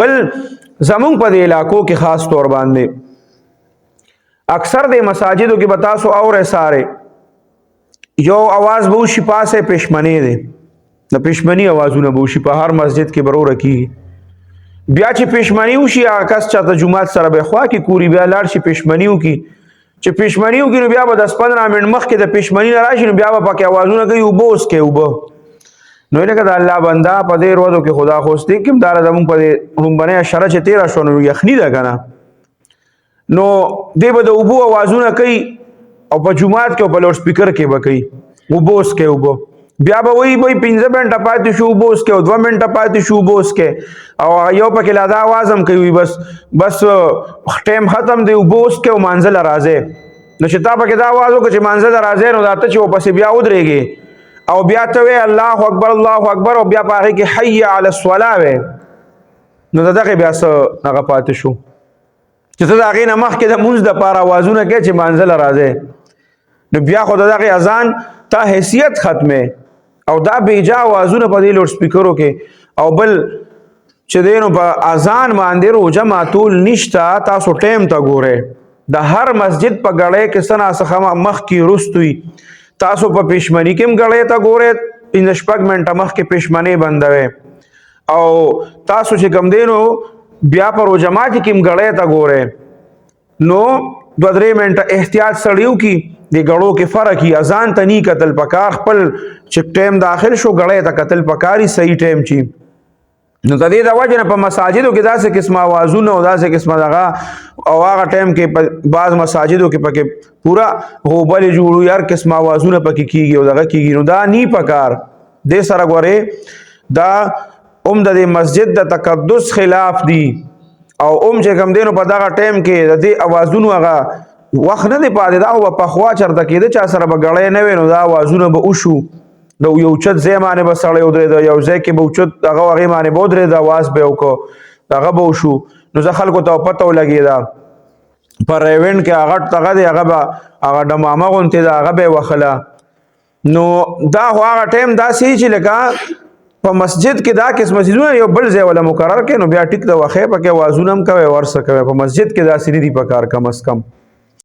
بل زمون په علاقو کې خاص طور باندې اکثر د مساجدو کې بتاسو اور ساره یو आवाज به شي پاسه پښمنی دی د پښمنی आवाजونه به شي په هر مسجد کې برور کی بیا چې پښمنی وشي کس چاته جمعات سره به خوا کې کوری بیا لاړ شي پښمنیو کې چې پښمنیو کې نو بیا به 10-15 منټ مخکې د پښمنی راشي نو بیا به پکې आवाजونه کوي او بوس کې وب نو لکه د الله بندا په دې ورځو کې خدا خوستي کوم دار زمون په رومبنه شره چې 13 شو نو یخنی ده کنه نو دی به د وبو आवाजونه کوي او په جمعات کې او په لوډ سپیکر کې به کوي وبوس کې وب بیا به وای 15 منټه پاتې شو وبوس کې او 2 منټه پاتې شو وبوس کې او یو پکې لادا आवाज هم کوي بس ټیم ختم دی وبوس کې او منزل راځي نو چې تا پکې دا आवाज وکړي چې منزل راځي نو دا ته چې پسې بیا ودرېږي او بیا ته وی الله اکبر او بیا پاره کې حي علی الصلاه نو دغه بیا څه هغه پاتې شو چې ته دا غي نه مخ کې د مونږ د پاره आवाजونه کې چې منزل راځي نو بیا خو دغه اذان تا حیثیت ختمه او دا بیجا आवाजونه په دې لوډ سپیکرو کې او بل چې دینو په اذان باندې روزه ماتول نشتا تاسو ټیم ته ګوره د هر مسجد په غړې کې سنا څخه مخ کې رستوي تاسو په پښمنی کې غړې ته ګوره ان شپږ منټه مخ کې پښمنی بندوي او تاسو چې کم دینو بیا په روزه مات کې غړې ته ګوره نو 2-3 منټه احتیاط سړیو کې د غړو کې فرق هي اذان ته نی قتل پکار خپل چې ټیم داخل شو غړې ته قتل پکاري صحیح ټیم چی نو د دې د وجه نه په مساجدو کې داسې قسمه आवाजونه او داسې قسمه دغه او هغه ټیم کې بعض مساجدو کې پکې پورا غوبل جوړو یار قسمه आवाजونه پکې کیږي او دغه کیږي نو دا نی پکار د سره غوره دا د مسجد د تقدس خلاف دی او چې کم دینو په دغه ټیم کې د دې आवाजونو هغه وخت نه دی پاتې دا او په خوا چرته کېده چا سره به غړې نه وي نو دا आवाजونه به وشو د یو چت زمانه به سړی ودرې د یو ځای کې به چت هغه هغه باندې به ودرې د आवाज به وکړو هغه به وشو نو ځکه خلکو ته پته ولګېده پر ایونت کې هغه تغه دی هغه ډمامه غونته دا هغه به وخلا نو دا هغه ټیم دا سي چې لکه په مسجد کې دا کس مسجدونه یو بل ځای ولا مقرر کړي نو بیا ټیک د وخه پکې आवाजونه هم کوي ورسره کوي په مسجد کې دا سړي دی په کار کم از کم